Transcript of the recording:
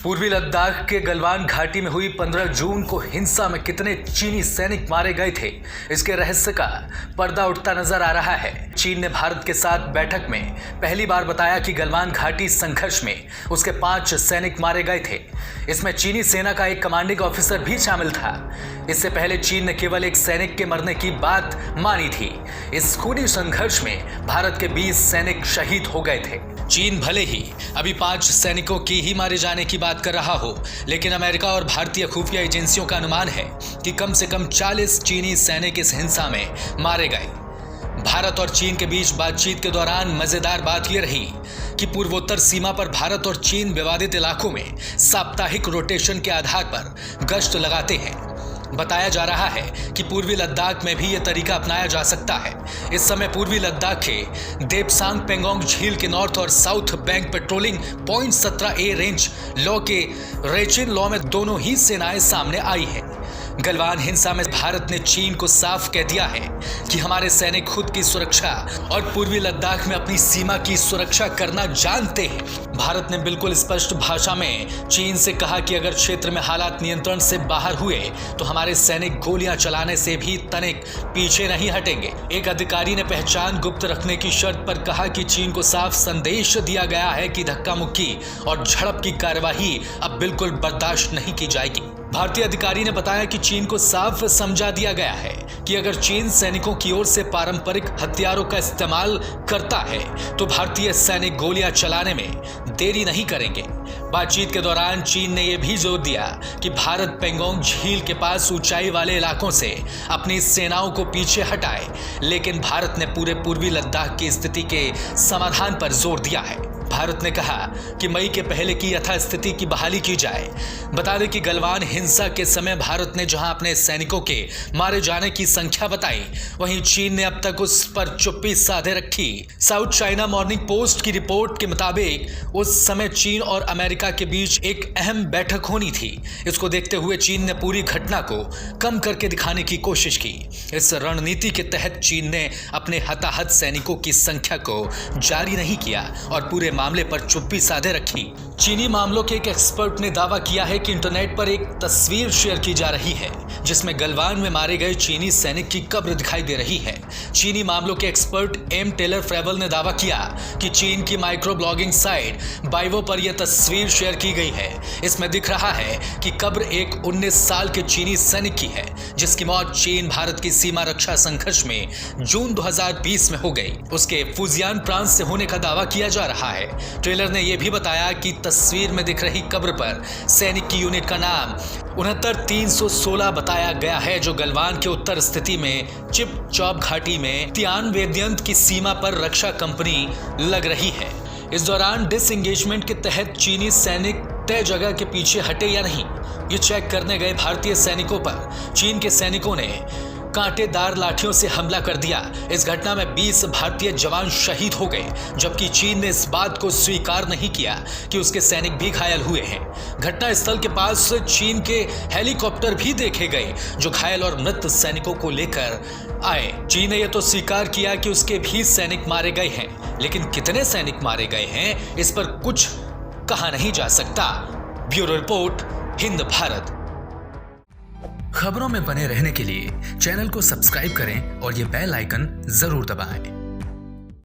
पूर्वी लद्दाख के गलवान घाटी में हुई 15 जून को हिंसा में कितने चीनी सैनिक मारे गए थे, इसके रहस्य का पर्दा उठता नजर आ रहा है। चीन ने भारत के साथ बैठक में पहली बार बताया कि गलवान घाटी संघर्ष में उसके 5 सैनिक मारे गए थे। इसमें चीनी सेना का एक कमांडिंग ऑफिसर भी शामिल था। इससे पहले चीन ने केवल एक सैनिक के मरने की बात मानी थी। इस खूनी संघर्ष में भारत के 20 सैनिक शहीद हो गए थे। चीन भले ही अभी 5 सैनिकों की ही मारे जाने की बात कर रहा हो, लेकिन अमेरिका और भारतीय खुफिया एजेंसियों का अनुमान है कि कम से कम 40 चीनी सैनिक इस हिंसा में मारे गए। भारत और चीन के बीच बातचीत के दौरान मजेदार बात यह रही कि पूर्वोत्तर सीमा पर भारत और चीन विवादित इलाकों में साप्ताहिक रोटेशन के आधार पर गश्त लगाते हैं। बताया जा रहा है कि पूर्वी लद्दाख में भी यह तरीका अपनाया जा सकता है। इस समय पूर्वी लद्दाख के देपसांग पेंगोंग झील के नॉर्थ और south bank patrolling point 17A range law के रेचिन लॉ में दोनों ही सेनाएं सामने आई हैं। गलवान हिंसा में भारत ने चीन को साफ कह दिया है कि हमारे सैनिक खुद की सुरक्षा और पूर्वी लद्दाख में अपनी सीमा की सुरक्षा करना जानते हैं। भारत ने बिल्कुल स्पष्ट भाषा में चीन से कहा कि अगर क्षेत्र में हालात नियंत्रण से बाहर हुए तो हमारे सैनिक गोलियां चलाने से भी तनिक पीछे नहीं हटेंगे। एक अधिकारी ने पहचान गुप्त रखने की शर्त पर कहा कि चीन को साफ संदेश दिया गया है कि धक्का मुक्की और झड़प की कार्यवाही अब बिल्कुल बर्दाश्त नहीं की जाएगी। भारतीय अधिकारी ने बताया कि चीन को साफ समझा दिया गया है कि अगर चीन सैनिकों की ओर से पारंपरिक हथियारों का इस्तेमाल करता है तो भारतीय सैनिक गोलियां चलाने में देरी नहीं करेंगे। बातचीत के दौरान चीन ने यह भी जोर दिया कि भारत पेंगोंग झील के पास ऊंचाई वाले इलाकों से अपनी सेनाओं को पीछे हटाए, लेकिन भारत ने पूरे पूर्वी लद्दाख की स्थिति के समाधान पर जोर दिया है। भारत ने कहा कि मई के पहले की यथास्थिति की बहाली की जाए। बता दें कि गलवान हिंसा के समय भारत ने जहां अपने सैनिकों के मारे जाने की संख्या बताई, वहीं चीन ने अब तक उस पर चुप्पी साधे रखी। साउथ चाइना मॉर्निंग पोस्ट की रिपोर्ट के मुताबिक उस समय चीन और अमेरिका के बीच एक अहम बैठक होनी थी। इसको देखते हुए चीन ने पूरी घटना को कम करके दिखाने की कोशिश की। इस रणनीति के तहत चीन ने अपने हताहत सैनिकों की संख्या को जारी नहीं किया और पूरे मामले पर चुप्पी साधे रखी। चीनी मामलों के एक एक्सपर्ट ने दावा किया है कि इंटरनेट पर एक तस्वीर शेयर की जा रही है जिसमें गलवान में मारे गए चीनी सैनिक की कब्र दिखाई दे रही है। चीनी मामलों के एक्सपर्ट एम टेलर फ्रेवल ने दावा किया कि चीन की माइक्रो ब्लॉगिंग साइट बाइवो पर यह तस्वीर शेयर की गई है। इसमें दिख रहा है कि कब्र एक 19 साल के चीनी सैनिक की है जिसकी मौत चीन भारत की सीमा रक्षा संघर्ष में जून 2020 में हो गई। उसके फुजियान प्रांत से होने का दावा किया जा रहा है। ट्रेलर ने यह भी बताया कि तस्वीर में दिख रही कब्र पर सैनिक की यूनिट का नाम 69316 बताया गया है, जो गलवान के उत्तर स्थिति में चिप चौप घाटी में तियान वेद्यंत की सीमा पर रक्षा कंपनी लग रही है। इस दौरान डिसएंगेजमेंट के तहत चीनी सैनिक तय जगह के पीछे हटे या नहीं, ये चेक करने गए भारतीय सैनिकों पर चीन के सैनिकों ने कांटेदार लाठियों से हमला कर दिया। इस घटना में 20 भारतीय जवान शहीद हो गए, जबकि चीन ने इस बात को स्वीकार नहीं किया कि उसके सैनिक भी घायल हुए हैं। घटना स्थल के पास चीन के हेलीकॉप्टर भी देखे गए जो घायल और मृत सैनिकों को लेकर आए। चीन ने यह तो स्वीकार किया कि उसके भी सैनिक मारे गए हैं, लेकिन कितने सैनिक मारे गए हैं इस पर कुछ कहा नहीं जा सकता। Bureau report, Hind Bharat. खबरों में बने रहने के लिए चैनल को सब्सक्राइब करें और ये बेल आइकन जरूर दबाएं।